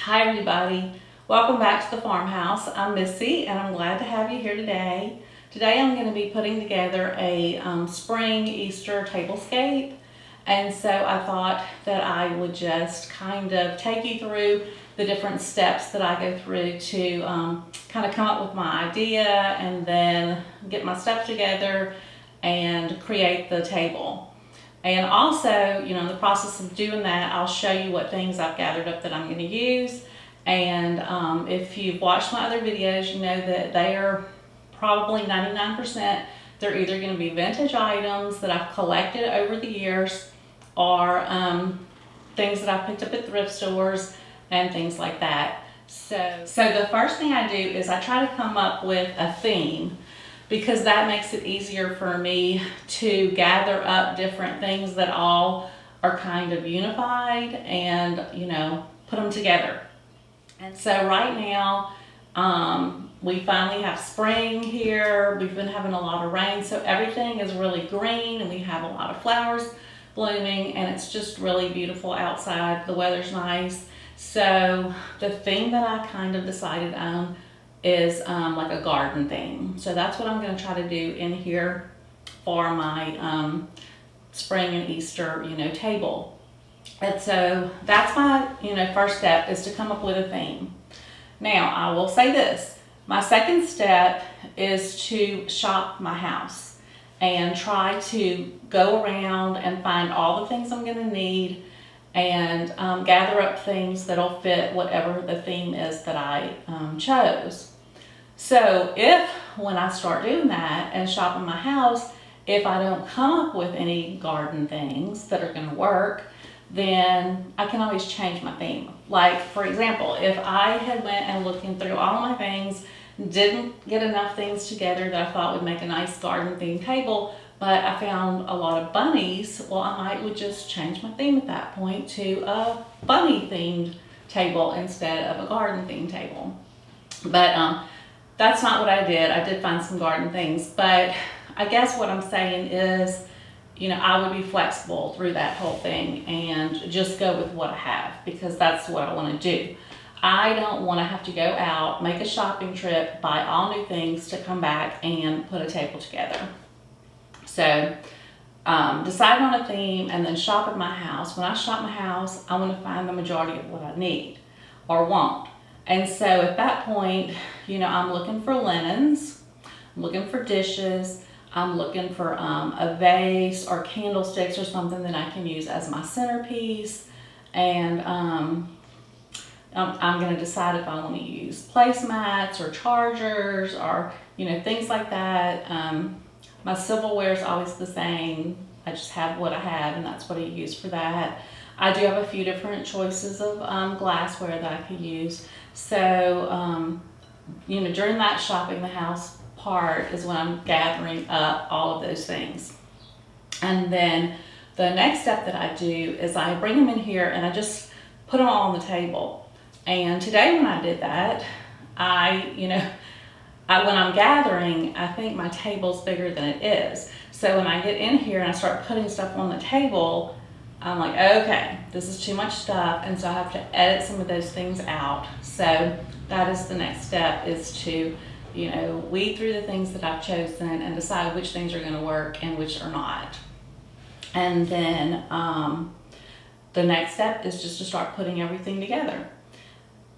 Hi everybody, welcome back to the farmhouse. I'm Missy and I'm glad to have you here today. Today I'm going to be putting together a spring Easter tablescape, and so I thought that I would just kind of take you through the different steps that I go through to kind of come up with my idea and then get my stuff together and create the table. And also, in the process of doing that, I'll show you what things I've gathered up that I'm going to use. And if you've watched my other videos, you know that they are probably 99%. They're either going to be vintage items that I've collected over the years, or things that I've picked up at thrift stores and things like that. So the first thing I do is I try to come up with a theme, because that makes it easier for me to gather up different things that all are kind of unified and, put them together. And so right now, we finally have spring here. We've been having a lot of rain, so everything is really green and we have a lot of flowers blooming and it's just really beautiful outside. The weather's nice. So the theme that I kind of decided on is like a garden theme. So that's what I'm going to try to do in here for my spring and Easter, table. And so that's my, first step, is to come up with a theme. Now, I will say this. My second step is to shop my house and try to go around and find all the things I'm going to need and gather up things that'll fit whatever the theme is that I chose. So if, when I start doing that and shopping my house, if I don't come up with any garden things that are going to work, then I can always change my theme. Like, for example, if I had went and looking through all my things, didn't get enough things together that I thought would make a nice garden themed table, but I found a lot of bunnies, well, I would just change my theme at that point to a bunny themed table instead of a garden themed table. But that's not what I did. I did find some garden things, but I guess what I'm saying is, I would be flexible through that whole thing and just go with what I have, because that's what I want to do. I don't want to have to go out, make a shopping trip, buy all new things to come back and put a table together. So decide on a theme and then shop at my house. When I shop my house, I want to find the majority of what I need or want. And so at that point, I'm looking for linens, I'm looking for dishes, I'm looking for a vase or candlesticks or something that I can use as my centerpiece. And I'm going to decide if I want to use placemats or chargers or, things like that. My silverware is always the same. I just have what I have and that's what I use for that. I do have a few different choices of glassware that I could use. So, during that shopping the house part is when I'm gathering up all of those things. And then the next step that I do is I bring them in here and I just put them all on the table. And today when I did that, when I'm gathering, I think my table's bigger than it is. So when I get in here and I start putting stuff on the table, I'm like, okay, this is too much stuff, and so I have to edit some of those things out. So that is the next step, is to, weed through the things that I've chosen and decide which things are going to work and which are not. And then the next step is just to start putting everything together.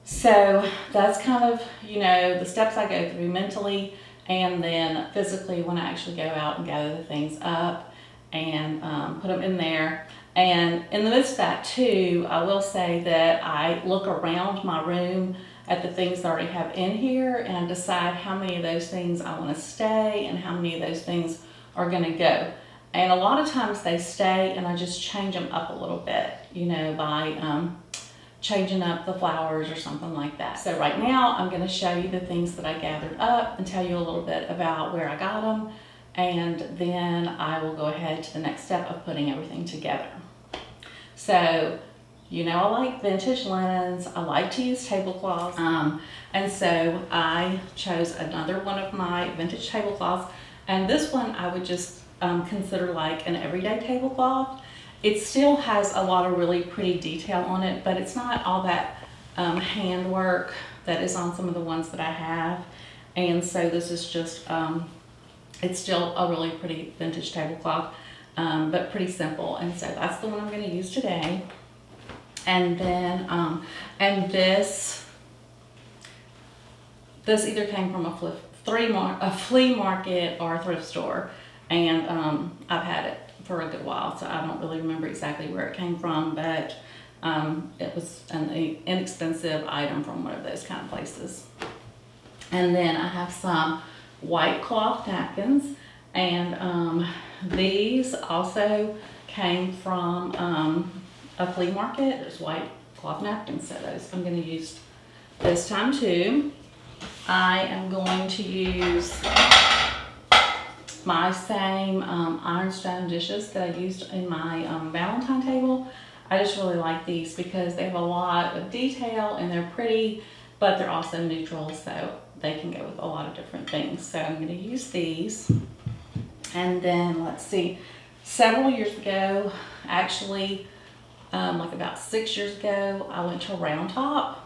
So that's kind of, the steps I go through mentally and then physically when I actually go out and gather the things up and put them in there. And in the midst of that too, I will say that I look around my room at the things that I already have in here and I decide how many of those things I want to stay and how many of those things are going to go. And a lot of times they stay and I just change them up a little bit, by changing up the flowers or something like that. So right now I'm going to show you the things that I gathered up and tell you a little bit about where I got them. And then I will go ahead to the next step of putting everything together. So, I like vintage linens. I like to use tablecloths. And so I chose another one of my vintage tablecloths. And this one I would just consider like an everyday tablecloth. It still has a lot of really pretty detail on it, but it's not all that handwork that is on some of the ones that I have. And so this is just, it's still a really pretty vintage tablecloth, but pretty simple. And so that's the one I'm going to use today. And then, and this either came from a flea market or a thrift store. And I've had it for a good while, so I don't really remember exactly where it came from, but it was an inexpensive item from one of those kind of places. And then I have some white cloth napkins, and these also came from a flea market. There's white cloth napkins, so those I'm going to use this time too. I am going to use my same ironstone dishes that I used in my Valentine table. I just really like these because they have a lot of detail and they're pretty, but they're also neutral, so they can go with a lot of different things. So I'm going to use these. And then let's see, several years ago, actually like about 6 years ago, I went to Round Top.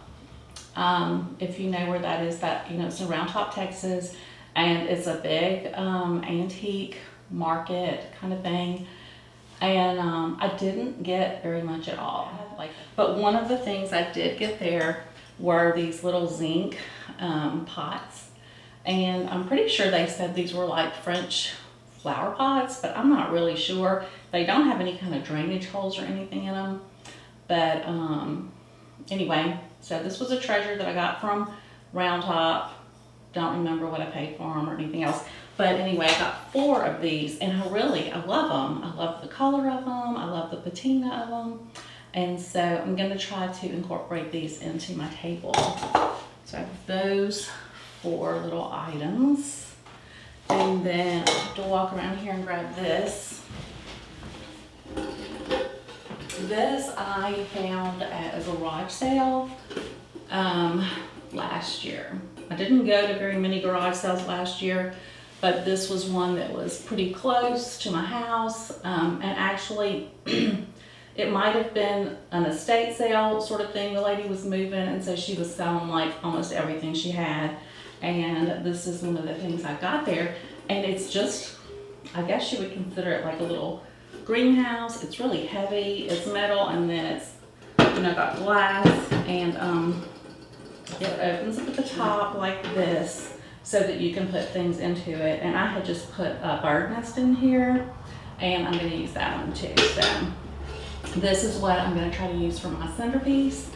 If you know where that is, that, you know, it's in Round Top, Texas, and it's a big antique market kind of thing. And I didn't get very much at all. But one of the things I did get there were these little zinc pots. And I'm pretty sure they said these were like French flower pots, but I'm not really sure. They don't have any kind of drainage holes or anything in them. But anyway, so this was a treasure that I got from Round Top. Don't remember what I paid for them or anything else. But anyway, I got 4 of these, and I love them. I love the color of them. I love the patina of them. And so I'm going to try to incorporate these into my table. So I have those 4 little items. And then I have to walk around here and grab this. This I found at a garage sale last year. I didn't go to very many garage sales last year, but this was one that was pretty close to my house. And actually, it might have been an estate sale sort of thing. The lady was moving, and so she was selling like almost everything she had. And this is one of the things I got there. And it's just, I guess you would consider it like a little greenhouse. It's really heavy. It's metal, and then it's, you know, got glass, and it opens up at the top like this so that you can put things into it. And I had just put a bird nest in here, and I'm going to use that one too. So this is what I'm going to try to use for my centerpiece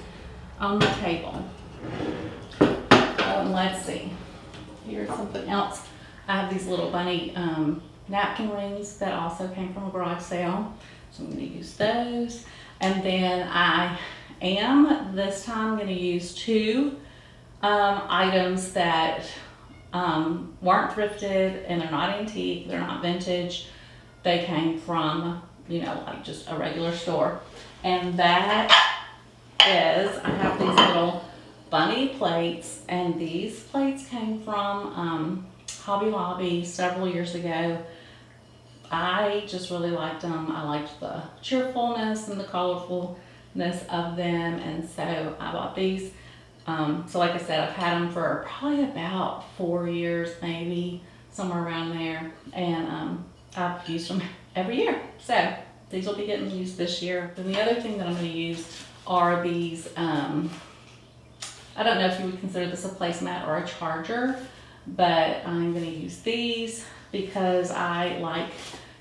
on my table. Let's see. Here's something else. I have these little bunny napkin rings that also came from a garage sale. So I'm going to use those. And then I am this time going to use 2 items that weren't thrifted, and they're not antique, they're not vintage. They came from, you know, like just a regular store. And that is, I have these little bunny plates, and these plates came from Hobby Lobby several years ago. I just really liked them. I liked the cheerfulness and the colorfulness of them, and so I bought these. So like I said, I've had them for probably about 4 years, maybe, somewhere around there, and I've used them every year. So these will be getting used this year. And the other thing that I'm going to use are these, I don't know if you would consider this a placemat or a charger, but I'm going to use these because I like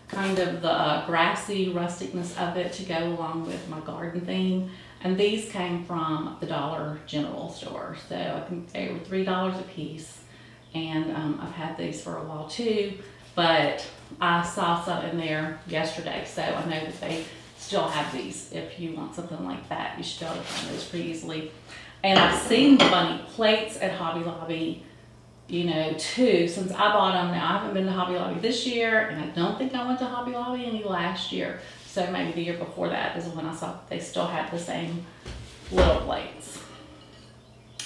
kind of the grassy rusticness of it to go along with my garden theme. And these came from the Dollar General store, so I think they were $3 a piece. And I've had these for a while too, but I saw some in there yesterday, so I know that they still have these. If you want something like that, you should be able to find those pretty easily. And I've seen the bunny plates at Hobby Lobby, you know, too, since I bought them. Now, I haven't been to Hobby Lobby this year, and I don't think I went to Hobby Lobby any last year. So maybe the year before that is when I saw that they still had the same little plates.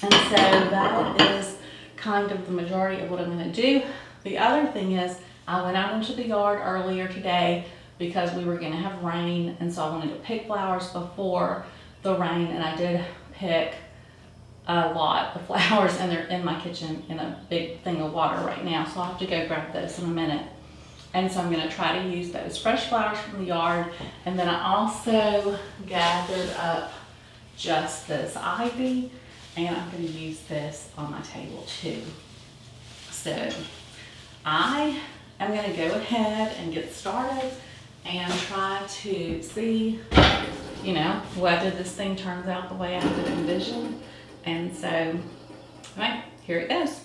And so that is kind of the majority of what I'm going to do. The other thing is, I went out into the yard earlier today because we were going to have rain, and so I wanted to pick flowers before the rain, and I did pick a lot of flowers, and they're in my kitchen in a big thing of water right now, so I'll have to go grab those in a minute. And so I'm going to try to use those fresh flowers from the yard. And then I also gathered up just this ivy, and I'm going to use this on my table too. So I am going to go ahead and get started and try to see, you know, whether this thing turns out the way I could envision. And so, all right, here it goes.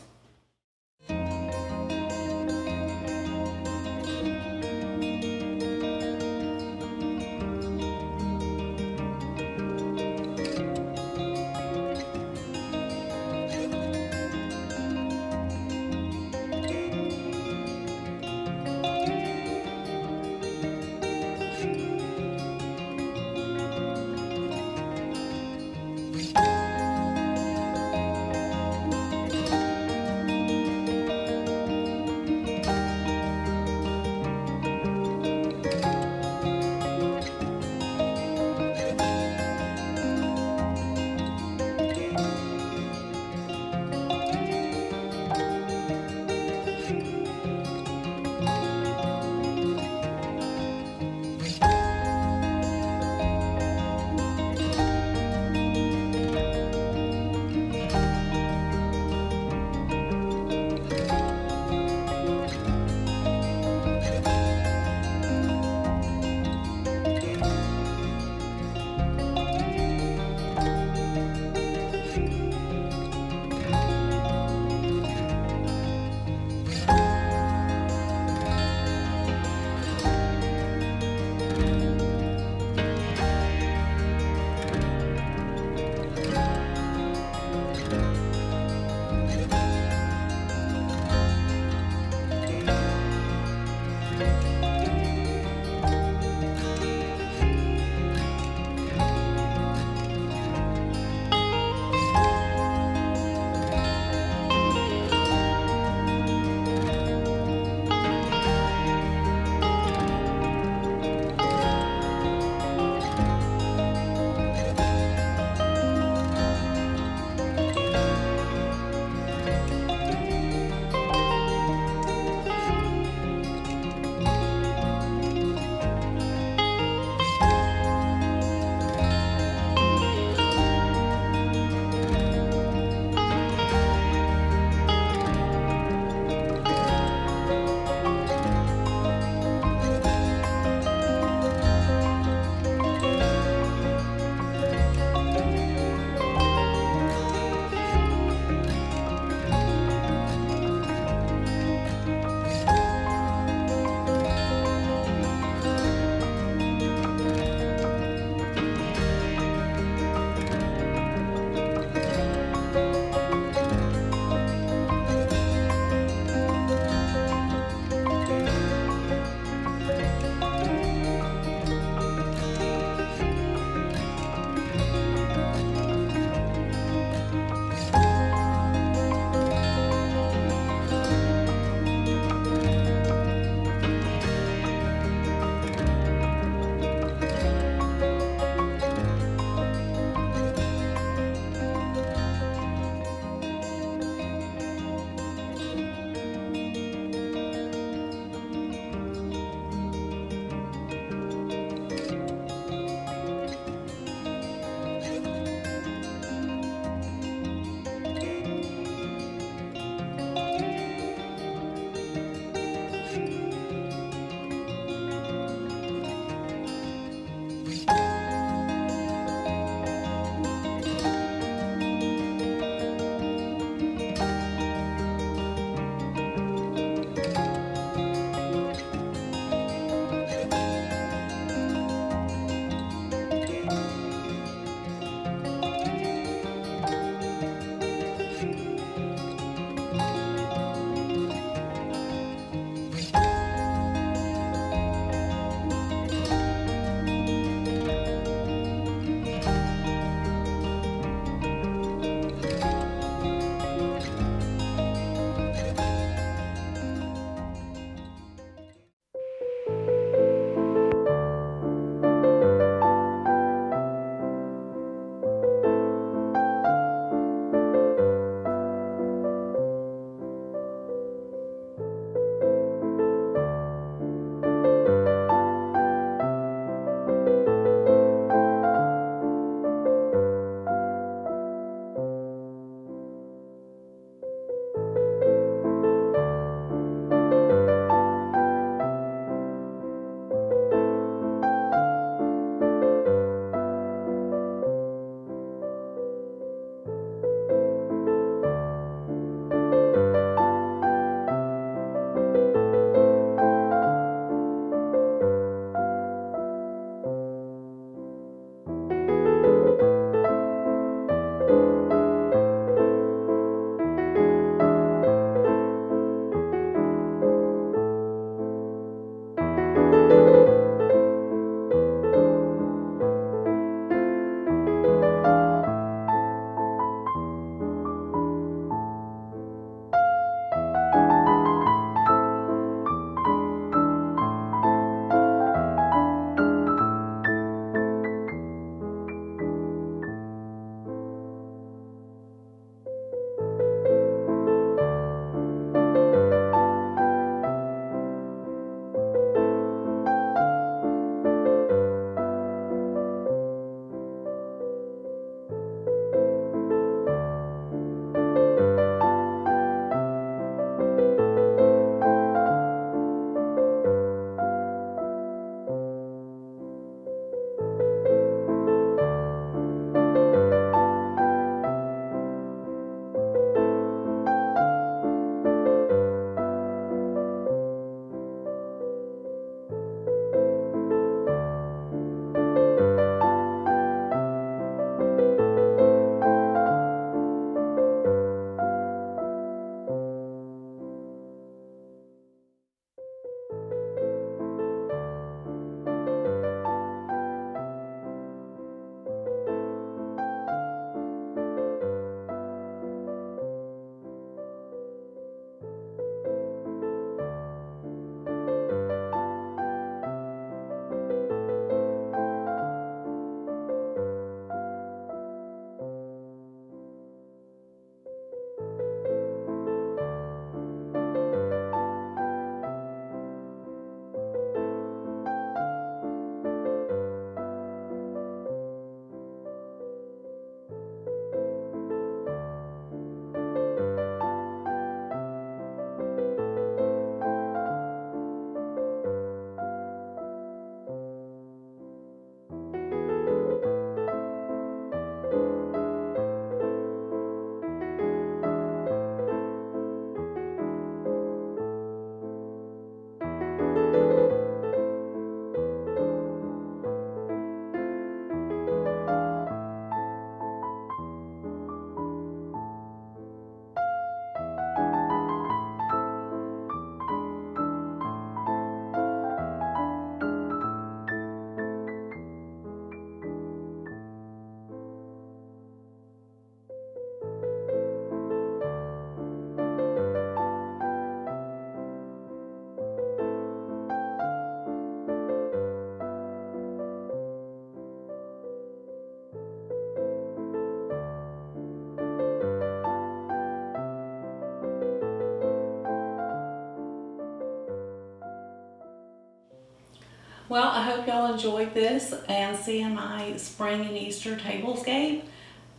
Well, I hope y'all enjoyed this and seeing my spring and Easter tablescape.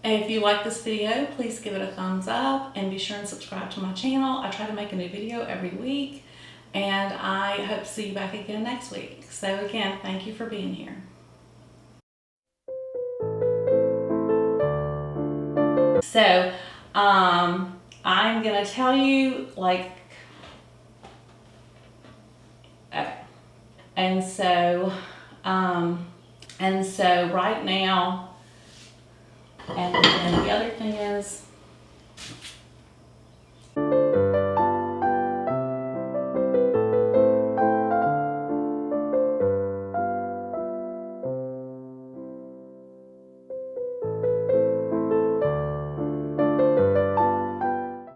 If you like this video, please give it a thumbs up and be sure and subscribe to my channel. I try to make a new video every week, and I hope to see you back again next week. So again, thank you for being here. So, I'm gonna tell you, like, okay. And so right now, and the other thing is,